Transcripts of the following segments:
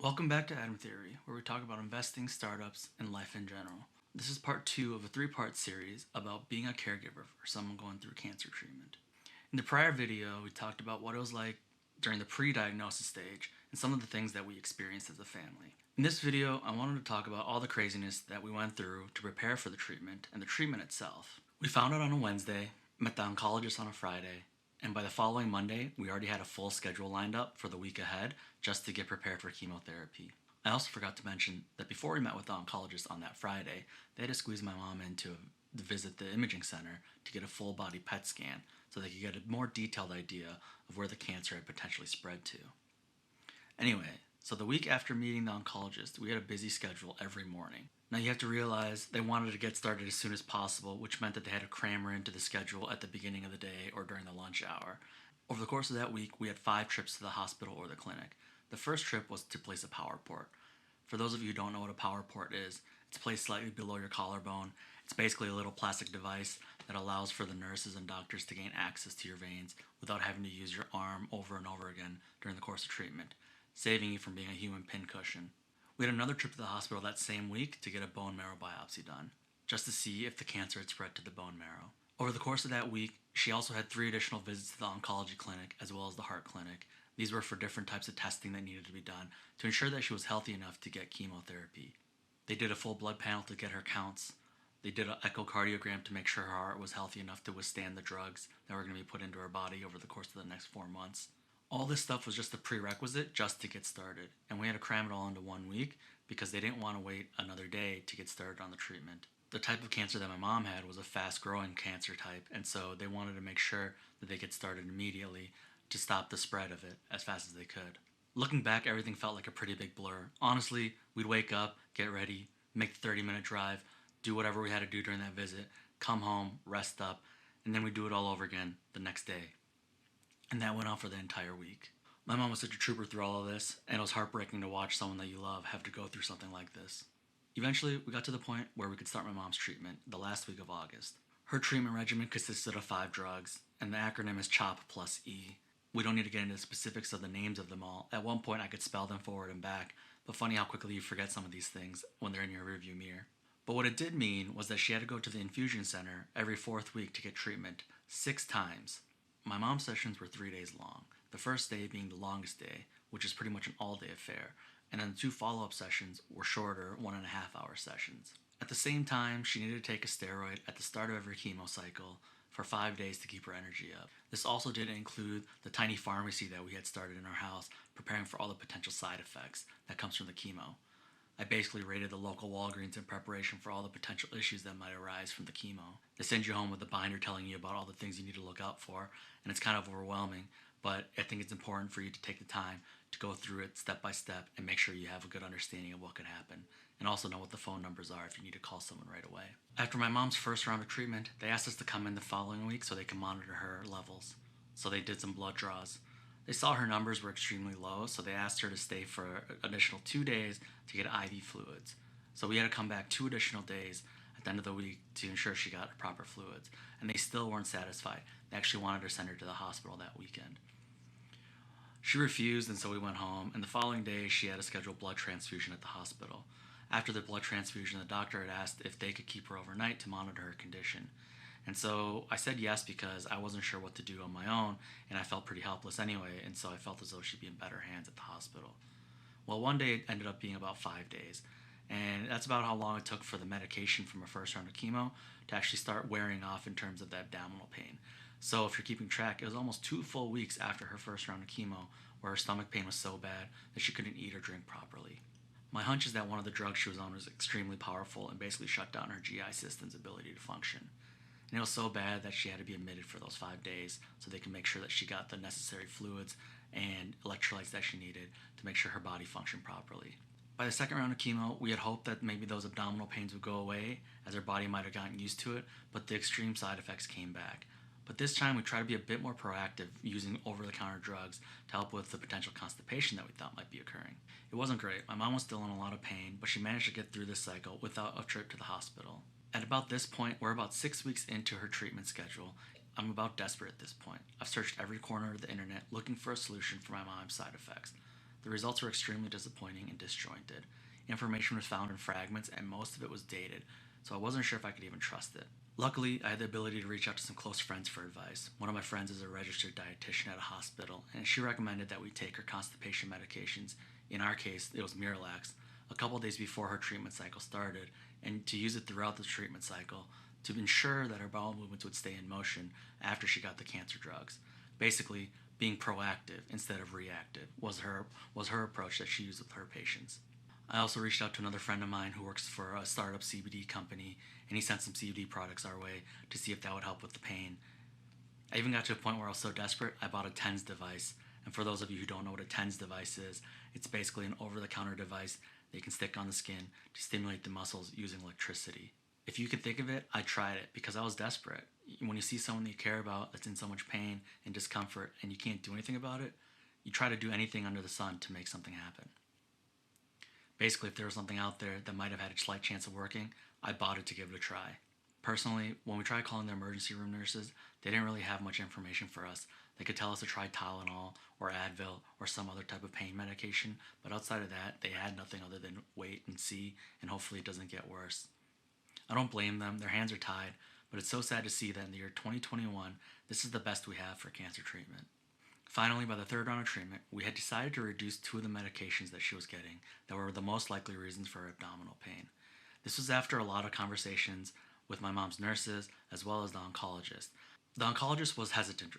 Welcome back to Adam Theory, where we talk about investing, startups, and life in general. This is part two of a three-part series about being a caregiver for someone going through cancer treatment. In the prior video, we talked about what it was like during the pre-diagnosis stage and some of the things that we experienced as a family. In this video, I wanted to talk about all the craziness that we went through to prepare for the treatment and the treatment itself. We found out on a Wednesday, met the oncologist on a Friday, and by the following Monday, we already had a full schedule lined up for the week ahead just to get prepared for chemotherapy. I also forgot to mention that before we met with the oncologist on that Friday, they had to squeeze my mom in to visit the imaging center to get a full body PET scan so they could get a more detailed idea of where the cancer had potentially spread to. Anyway, so the week after meeting the oncologist, we had a busy schedule every morning. Now you have to realize they wanted to get started as soon as possible, which meant that they had to cram her into the schedule at the beginning of the day or during the lunch hour. Over the course of that week, we had 5 trips to the hospital or the clinic. The first trip was to place a power port. For those of you who don't know what a power port is, it's placed slightly below your collarbone. It's basically a little plastic device that allows for the nurses and doctors to gain access to your veins without having to use your arm over and over again during the course of treatment, saving you from being a human pincushion. We had another trip to the hospital that same week to get a bone marrow biopsy done, just to see if the cancer had spread to the bone marrow. Over the course of that week, she also had 3 additional visits to the oncology clinic as well as the heart clinic. These were for different types of testing that needed to be done to ensure that she was healthy enough to get chemotherapy. They did a full blood panel to get her counts. They did an echocardiogram to make sure her heart was healthy enough to withstand the drugs that were going to be put into her body over the course of the next 4 months. All this stuff was just a prerequisite just to get started, and we had to cram it all into 1 week because they didn't want to wait another day to get started on the treatment. The type of cancer that my mom had was a fast-growing cancer type, and so they wanted to make sure that they get started immediately to stop the spread of it as fast as they could. Looking back, everything felt like a pretty big blur. Honestly, we'd wake up, get ready, make the 30-minute drive, do whatever we had to do during that visit, come home, rest up, and then we'd do it all over again the next day. And that went on for the entire week. My mom was such a trooper through all of this, and it was heartbreaking to watch someone that you love have to go through something like this. Eventually, we got to the point where we could start my mom's treatment the last week of August. Her treatment regimen consisted of 5 drugs, and the acronym is CHOP plus E. We don't need to get into the specifics of the names of them all. At one point, I could spell them forward and back, but funny how quickly you forget some of these things when they're in your rearview mirror. But what it did mean was that she had to go to the infusion center every 4th week to get treatment 6 times. My mom's sessions were 3 days long, the first day being the longest day, which is pretty much an all-day affair, and then the 2 follow-up sessions were shorter 1.5-hour sessions. At the same time, she needed to take a steroid at the start of every chemo cycle for 5 days to keep her energy up. This also didn't include the tiny pharmacy that we had started in our house, preparing for all the potential side effects that comes from the chemo. I basically raided the local Walgreens in preparation for all the potential issues that might arise from the chemo. They send you home with a binder telling you about all the things you need to look out for, and it's kind of overwhelming, but I think it's important for you to take the time to go through it step by step and make sure you have a good understanding of what could happen, and also know what the phone numbers are if you need to call someone right away. After my mom's first round of treatment, they asked us to come in the following week so they can monitor her levels. So they did some blood draws. They saw her numbers were extremely low, so they asked her to stay for an additional 2 days to get IV fluids. So we had to come back 2 additional days at the end of the week to ensure she got proper fluids. And they still weren't satisfied. They actually wanted to send her to the hospital that weekend. She refused, and so we went home, and the following day she had a scheduled blood transfusion at the hospital. After the blood transfusion, the doctor had asked if they could keep her overnight to monitor her condition. And so I said yes because I wasn't sure what to do on my own, and I felt pretty helpless anyway, and so I felt as though she'd be in better hands at the hospital. Well, one day it ended up being about 5 days, and that's about how long it took for the medication from her first round of chemo to actually start wearing off in terms of the abdominal pain. So if you're keeping track, it was almost 2 full weeks after her first round of chemo where her stomach pain was so bad that she couldn't eat or drink properly. My hunch is that one of the drugs she was on was extremely powerful and basically shut down her GI system's ability to function. And it was so bad that she had to be admitted for those 5 days so they could make sure that she got the necessary fluids and electrolytes that she needed to make sure her body functioned properly. By the second round of chemo, we had hoped that maybe those abdominal pains would go away as her body might have gotten used to it, but the extreme side effects came back. But this time we tried to be a bit more proactive using over-the-counter drugs to help with the potential constipation that we thought might be occurring. It wasn't great. My mom was still in a lot of pain, but she managed to get through this cycle without a trip to the hospital. At about this point, we're about 6 weeks into her treatment schedule. I'm about desperate at this point. I've searched every corner of the internet looking for a solution for my mom's side effects. The results were extremely disappointing and disjointed. Information was found in fragments, and most of it was dated, so I wasn't sure if I could even trust it. Luckily, I had the ability to reach out to some close friends for advice. One of my friends is a registered dietitian at a hospital, and she recommended that we take her constipation medications. In our case, it was Miralax, a couple days before her treatment cycle started, and to use it throughout the treatment cycle to ensure that her bowel movements would stay in motion after she got the cancer drugs. Basically, being proactive instead of reactive was her approach that she used with her patients. I also reached out to another friend of mine who works for a startup CBD company, and he sent some CBD products our way to see if that would help with the pain. I even got to a point where I was so desperate, I bought a TENS device. And for those of you who don't know what a TENS device is, it's basically an over-the-counter device that you can stick on the skin to stimulate the muscles using electricity. If you could think of it, I tried it because I was desperate. When you see someone that you care about that's in so much pain and discomfort and you can't do anything about it, you try to do anything under the sun to make something happen. Basically, if there was something out there that might have had a slight chance of working, I bought it to give it a try. Personally, when we tried calling the emergency room nurses, they didn't really have much information for us. They could tell us to try Tylenol or Advil or some other type of pain medication, but outside of that, they had nothing other than wait and see, and hopefully it doesn't get worse. I don't blame them, their hands are tied, but it's so sad to see that in the year 2021, this is the best we have for cancer treatment. Finally, by the third round of treatment, we had decided to reduce two of the medications that she was getting that were the most likely reasons for her abdominal pain. This was after a lot of conversations with my mom's nurses as well as the oncologist. The oncologist was hesitant,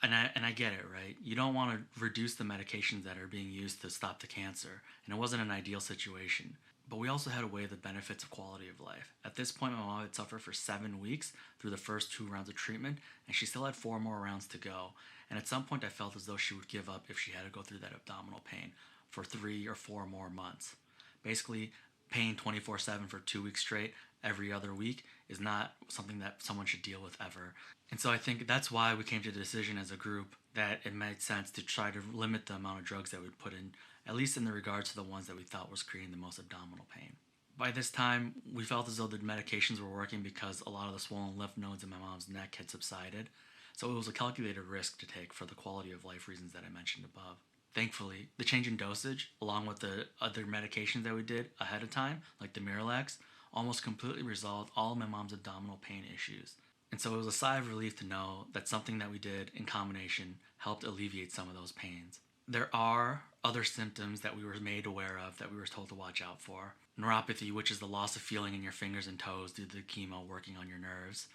and I get it, right? You don't want to reduce the medications that are being used to stop the cancer, and it wasn't an ideal situation. But we also had to weigh the benefits of quality of life. At this point, my mom had suffered for 7 weeks through the first 2 rounds of treatment, and she still had 4 more rounds to go. And at some point, I felt as though she would give up if she had to go through that abdominal pain for 3 or 4 more months. Basically, pain 24/7 for 2 weeks straight every other week is not something that someone should deal with ever. And so I think that's why we came to the decision as a group that it made sense to try to limit the amount of drugs that we put in, at least in the regards to the ones that we thought was creating the most abdominal pain. By this time, we felt as though the medications were working because a lot of the swollen lymph nodes in my mom's neck had subsided. So it was a calculated risk to take for the quality of life reasons that I mentioned above. Thankfully, the change in dosage, along with the other medications that we did ahead of time, like the Miralax, almost completely resolved all of my mom's abdominal pain issues. And so it was a sigh of relief to know that something that we did in combination helped alleviate some of those pains. There are other symptoms that we were made aware of that we were told to watch out for. Neuropathy, which is the loss of feeling in your fingers and toes due to the chemo working on your nerves.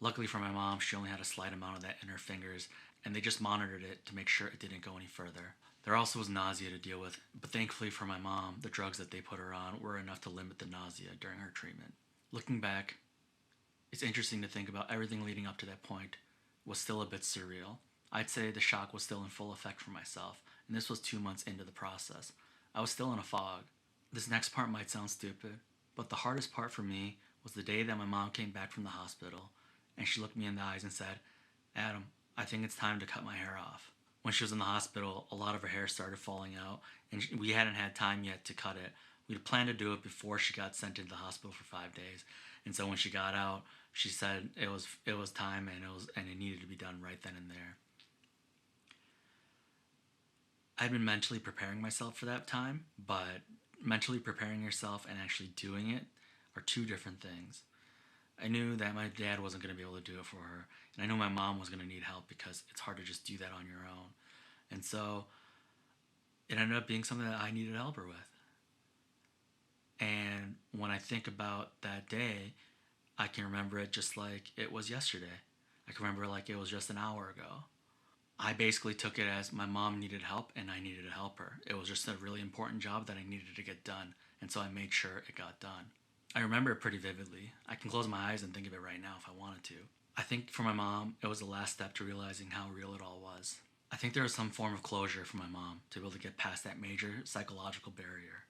Luckily for my mom, she only had a slight amount of that in her fingers, and they just monitored it to make sure it didn't go any further. There also was nausea to deal with, but thankfully for my mom, the drugs that they put her on were enough to limit the nausea during her treatment. Looking back, it's interesting to think about everything leading up to that point was still a bit surreal. I'd say the shock was still in full effect for myself, and this was 2 months into the process. I was still in a fog. This next part might sound stupid, but the hardest part for me was the day that my mom came back from the hospital, and she looked me in the eyes and said, "Adam, I think it's time to cut my hair off." When she was in the hospital, a lot of her hair started falling out, and we hadn't had time yet to cut it. We'd planned to do it before she got sent into the hospital for 5 days, and so when she got out, she said it was time and it needed to be done right then and there. I'd been mentally preparing myself for that time, but mentally preparing yourself and actually doing it are two different things. I knew that my dad wasn't going to be able to do it for her, and I knew my mom was going to need help because it's hard to just do that on your own. And so it ended up being something that I needed help her with. And when I think about that day, I can remember it just like it was yesterday. I can remember it like it was just an hour ago. I basically took it as my mom needed help and I needed to help her. It was just a really important job that I needed to get done, and so I made sure it got done. I remember it pretty vividly. I can close my eyes and think of it right now if I wanted to. I think for my mom, it was the last step to realizing how real it all was. I think there was some form of closure for my mom to be able to get past that major psychological barrier.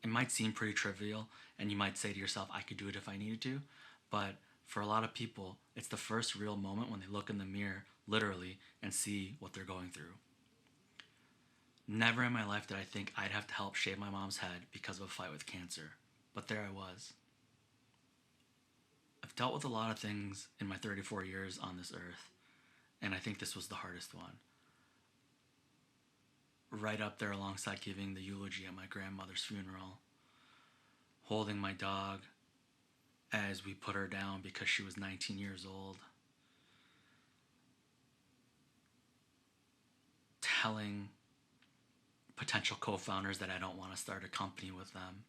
It might seem pretty trivial, and you might say to yourself, I could do it if I needed to, but for a lot of people, it's the first real moment when they look in the mirror, literally, and see what they're going through. Never in my life did I think I'd have to help shave my mom's head because of a fight with cancer, but there I was. I've dealt with a lot of things in my 34 years on this earth, and I think this was the hardest one. right up there alongside giving the eulogy at my grandmother's funeral, holding my dog as we put her down because she was 19 years old, telling potential co-founders that I don't want to start a company with them,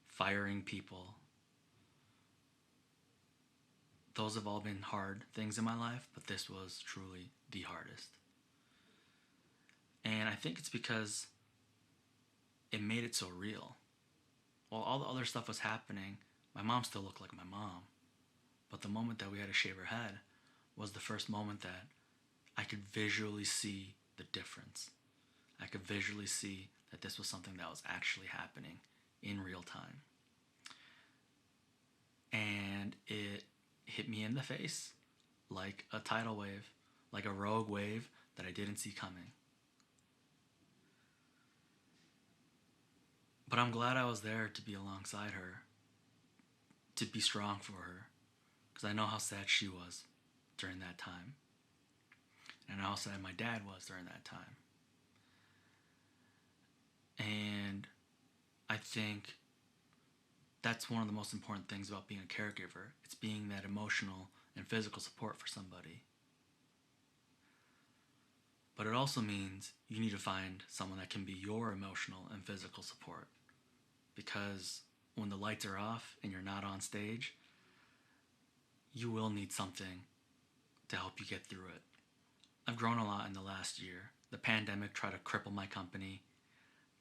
firing people. Those have all been hard things in my life, but this was truly the hardest. And I think it's because it made it so real. While all the other stuff was happening, my mom still looked like my mom. But the moment that we had to shave her head was the first moment that I could visually see the difference. I could visually see that this was something that was actually happening in real time. And it hit me in the face like a tidal wave, like a rogue wave that I didn't see coming. But I'm glad I was there to be alongside her, to be strong for her, because I know how sad she was during that time. And I know how sad my dad was during that time. And I think that's one of the most important things about being a caregiver. It's being that emotional and physical support for somebody. But it also means you need to find someone that can be your emotional and physical support. Because when the lights are off and you're not on stage, you will need something to help you get through it. I've grown a lot in the last year. The pandemic tried to cripple my company.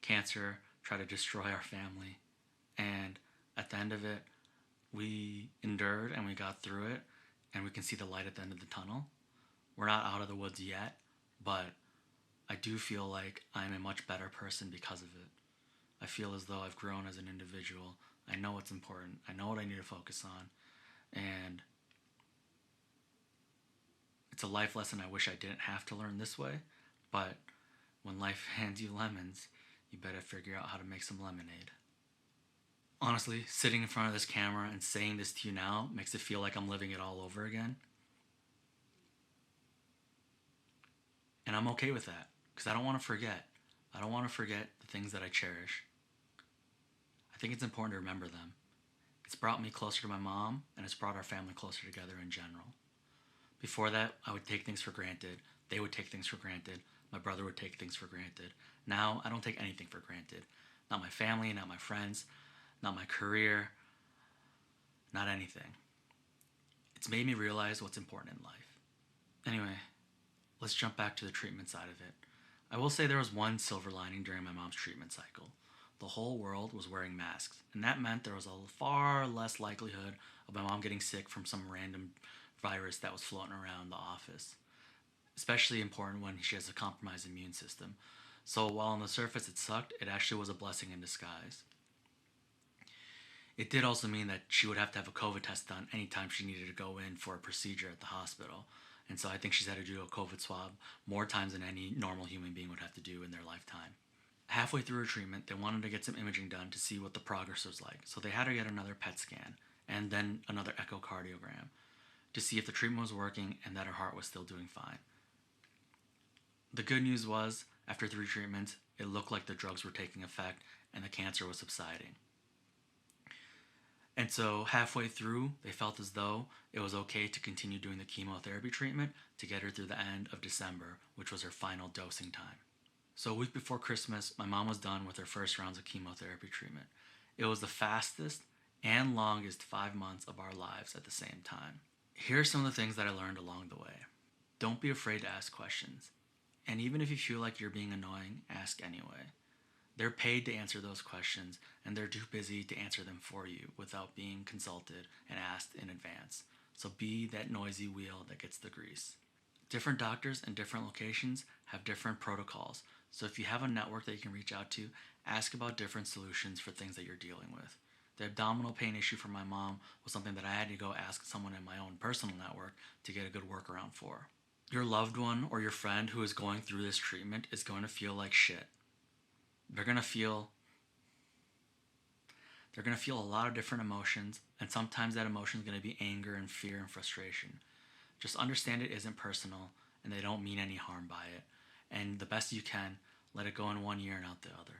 Cancer tried to destroy our family. And at the end of it, we endured and we got through it, and we can see the light at the end of the tunnel. We're not out of the woods yet, but I do feel like I'm a much better person because of it. I feel as though I've grown as an individual. I know what's important. I know what I need to focus on. And it's a life lesson I wish I didn't have to learn this way. But when life hands you lemons, you better figure out how to make some lemonade. Honestly, sitting in front of this camera and saying this to you now makes it feel like I'm living it all over again. And I'm okay with that, because I don't want to forget. I don't want to forget the things that I cherish. I think it's important to remember them. It's brought me closer to my mom, and it's brought our family closer together in general. Before that, I would take things for granted. They would take things for granted. My brother would take things for granted. Now, I don't take anything for granted. Not my family, not my friends, not my career, not anything. It's made me realize what's important in life. Anyway, let's jump back to the treatment side of it. I will say there was one silver lining during my mom's treatment cycle. The whole world was wearing masks, and that meant there was a far less likelihood of my mom getting sick from some random virus that was floating around the office. Especially important when she has a compromised immune system. So while on the surface it sucked, it actually was a blessing in disguise. It did also mean that she would have to have a COVID test done anytime she needed to go in for a procedure at the hospital. And so I think she's had to do a COVID swab more times than any normal human being would have to do in their lifetime. Halfway through her treatment, they wanted to get some imaging done to see what the progress was like. So they had her get another PET scan and then another echocardiogram to see if the treatment was working and that her heart was still doing fine. The good news was, after 3 treatments, it looked like the drugs were taking effect and the cancer was subsiding. And so halfway through, they felt as though it was okay to continue doing the chemotherapy treatment to get her through the end of December, which was her final dosing time. So a week before Christmas, my mom was done with her first rounds of chemotherapy treatment. It was the fastest and longest 5 months of our lives at the same time. Here are some of the things that I learned along the way. Don't be afraid to ask questions. And even if you feel like you're being annoying, ask anyway. They're paid to answer those questions, and they're too busy to answer them for you without being consulted and asked in advance. So be that noisy wheel that gets the grease. Different doctors in different locations have different protocols. So if you have a network that you can reach out to, ask about different solutions for things that you're dealing with. The abdominal pain issue for my mom was something that I had to go ask someone in my own personal network to get a good workaround for. Your loved one or your friend who is going through this treatment is going to feel like shit. They're going to feel a lot of different emotions, and sometimes that emotion is going to be anger and fear and frustration. Just understand it isn't personal, and they don't mean any harm by it. And the best you can, let it go in one ear and out the other.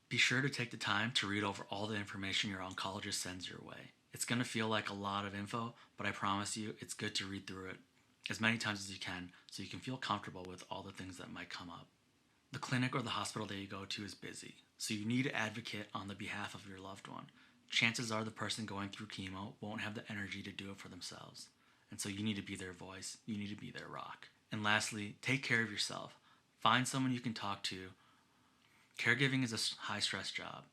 Be sure to take the time to read over all the information your oncologist sends your way. It's going to feel like a lot of info, but I promise you it's good to read through it as many times as you can so you can feel comfortable with all the things that might come up. The clinic or the hospital that you go to is busy, so you need to advocate on the behalf of your loved one. Chances are the person going through chemo won't have the energy to do it for themselves, and so you need to be their voice, you need to be their rock. And lastly, take care of yourself. Find someone you can talk to. Caregiving is a high stress job.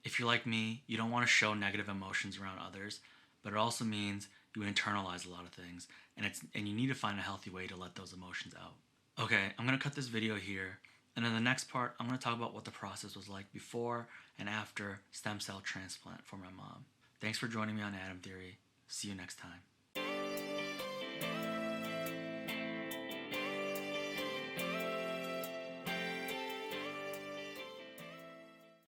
If you're like me, you don't want to show negative emotions around others, but it also means you internalize a lot of things, and you need to find a healthy way to let those emotions out. Okay, I'm going to cut this video here, and in the next part, I'm going to talk about what the process was like before and after stem cell transplant for my mom. Thanks for joining me on Atom Theory. See you next time.